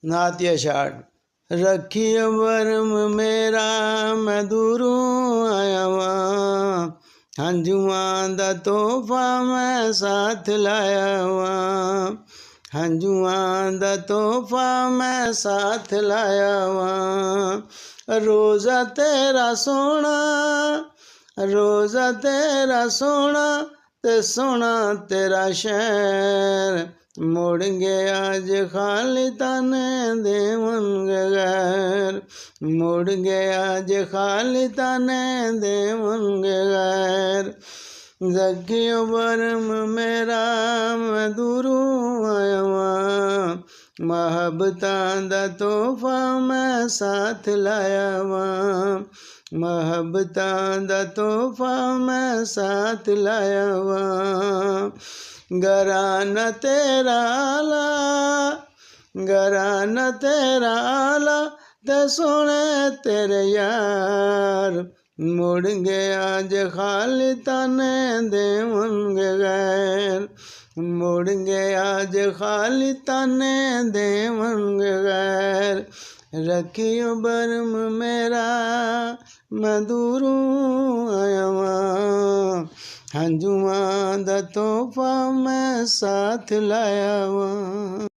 नातिया छाड़ रखियो बरम मेरा मैं दूरों आया वां, हंजुआं दा तोहफा मैं साथ लाया वां, हंजुआं दा तोहफा मैं साथ लाया वां। रोज़ा तेरा सोना, रोज़ा तेरा सोना ते सोना तेरा शहर, मुड़ गया अज खाली ताने देवनगे गैर, मुड़ गया अज खाली ताने देवनगे गैर। जगियो बरम मेरा मैं दूरों आया वां, महब्बतां दा तोहफा मैं साथ लाया वां, महब्बतां दा तोहफा मैं साथ लाया वां। घराना तेरा आला, घराना तेरा आला ते सोने तेरे यार, मुड़ गया अज खाली ताने देवनगे गैर, मुड़ गया अज खाली ताने देवनगे गैर। रखियो बरम मेरा मैं दूरों आया वां, हंजुआं दा तोहफा मैं साथ लाया वां।